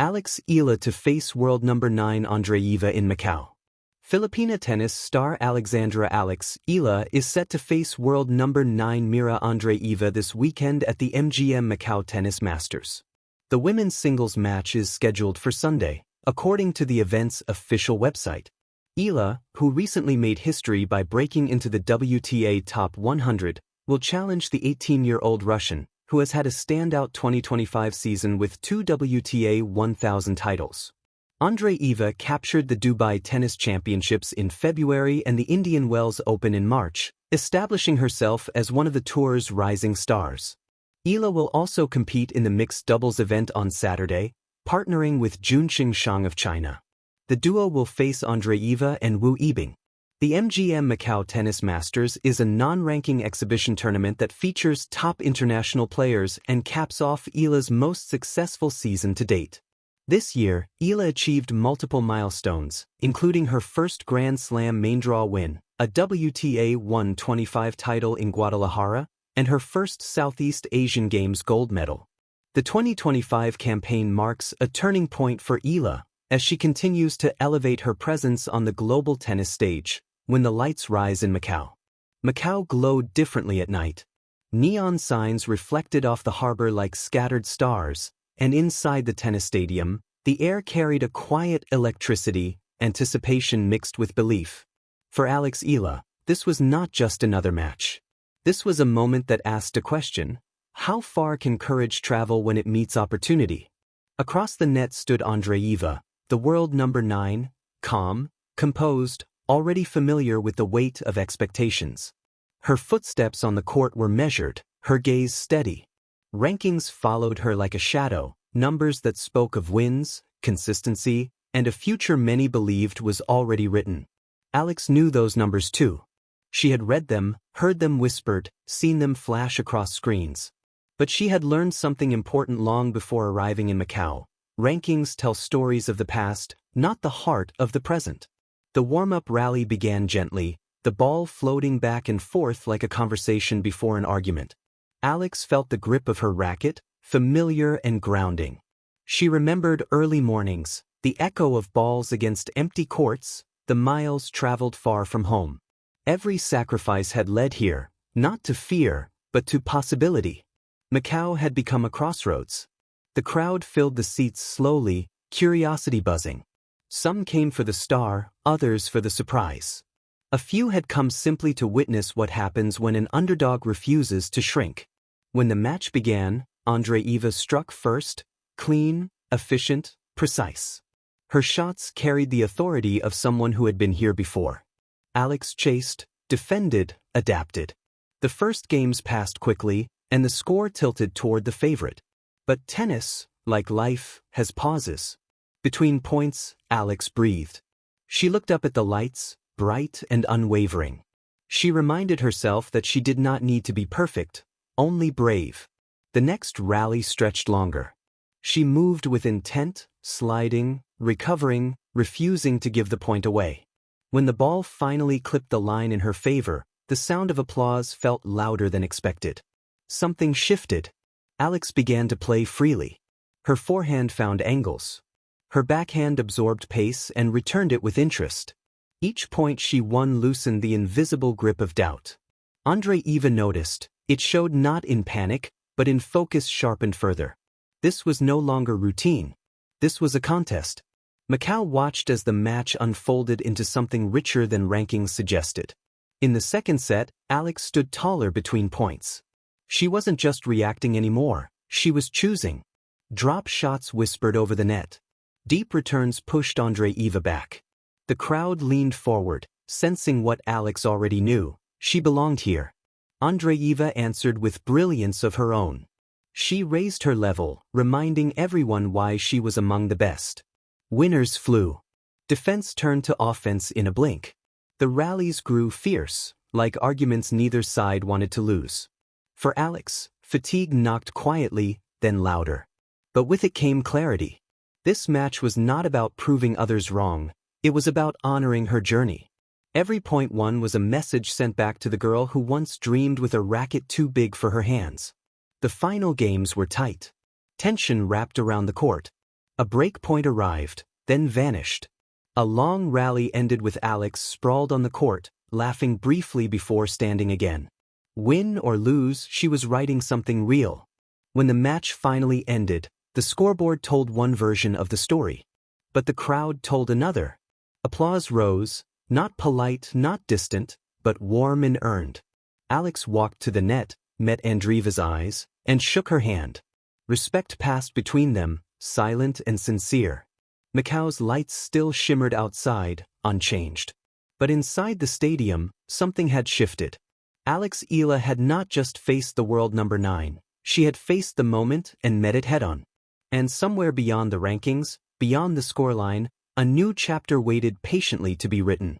Alex Eala to face world number 9 Andreeva in Macau. Filipina tennis star Alexandra Alex Eala is set to face world number 9 Mira Andreeva this weekend at the MGM Macau Tennis Masters. The women's singles match is scheduled for Sunday, according to the event's official website. Eala, who recently made history by breaking into the WTA Top 100, will challenge the 18-year-old Russian, who has had a standout 2025 season with 2 WTA 1000 titles. Andreeva captured the Dubai Tennis Championships in February and the Indian Wells Open in March, establishing herself as one of the tour's rising stars. Eala will also compete in the mixed doubles event on Saturday, partnering with Junqing Shang of China. The duo will face Andreeva and Wu Yibing. The MGM Macau Tennis Masters is a non-ranking exhibition tournament that features top international players and caps off Eala's most successful season to date. This year, Eala achieved multiple milestones, including her first Grand Slam main draw win, a WTA 125 title in Guadalajara, and her first Southeast Asian Games gold medal. The 2025 campaign marks a turning point for Eala, as she continues to elevate her presence on the global tennis stage. When the lights rise in Macau. Macau glowed differently at night. Neon signs reflected off the harbor like scattered stars, and inside the tennis stadium, the air carried a quiet electricity, anticipation mixed with belief. For Alex Eala, this was not just another match. This was a moment that asked a question: how far can courage travel when it meets opportunity? Across the net stood Andreeva, the world number 9, calm, composed, already familiar with the weight of expectations. Her footsteps on the court were measured, her gaze steady. Rankings followed her like a shadow, numbers that spoke of wins, consistency, and a future many believed was already written. Alex knew those numbers too. She had read them, heard them whispered, seen them flash across screens. But she had learned something important long before arriving in Macau. Rankings tell stories of the past, not the heart of the present. The warm-up rally began gently, the ball floating back and forth like a conversation before an argument. Alex felt the grip of her racket, familiar and grounding. She remembered early mornings, the echo of balls against empty courts, the miles traveled far from home. Every sacrifice had led here, not to fear, but to possibility. Macau had become a crossroads. The crowd filled the seats slowly, curiosity buzzing. Some came for the star, others for the surprise. A few had come simply to witness what happens when an underdog refuses to shrink. When the match began, Andreeva struck first, clean, efficient, precise. Her shots carried the authority of someone who had been here before. Alex chased, defended, adapted. The first games passed quickly, and the score tilted toward the favorite. But tennis, like life, has pauses. Between points, Alex breathed. She looked up at the lights, bright and unwavering. She reminded herself that she did not need to be perfect, only brave. The next rally stretched longer. She moved with intent, sliding, recovering, refusing to give the point away. When the ball finally clipped the line in her favor, the sound of applause felt louder than expected. Something shifted. Alex began to play freely. Her forehand found angles. Her backhand absorbed pace and returned it with interest. Each point she won loosened the invisible grip of doubt. Andreeva noticed. It showed not in panic, but in focus sharpened further. This was no longer routine. This was a contest. Macau watched as the match unfolded into something richer than rankings suggested. In the second set, Alex stood taller between points. She wasn't just reacting anymore, she was choosing. Drop shots whispered over the net. Deep returns pushed Andreeva back. The crowd leaned forward, sensing what Alex already knew: she belonged here. Andreeva answered with brilliance of her own. She raised her level, reminding everyone why she was among the best. Winners flew. Defense turned to offense in a blink. The rallies grew fierce, like arguments neither side wanted to lose. For Alex, fatigue knocked quietly, then louder. But with it came clarity. This match was not about proving others wrong, it was about honoring her journey. Every point won was a message sent back to the girl who once dreamed with a racket too big for her hands. The final games were tight. Tension wrapped around the court. A break point arrived, then vanished. A long rally ended with Alex sprawled on the court, laughing briefly before standing again. Win or lose, she was writing something real. When the match finally ended, the scoreboard told one version of the story. But the crowd told another. Applause rose, not polite, not distant, but warm and earned. Alex walked to the net, met Andreeva's eyes, and shook her hand. Respect passed between them, silent and sincere. Macau's lights still shimmered outside, unchanged. But inside the stadium, something had shifted. Eala had not just faced the world number 9, she had faced the moment and met it head-on. And somewhere beyond the rankings, beyond the scoreline, a new chapter waited patiently to be written.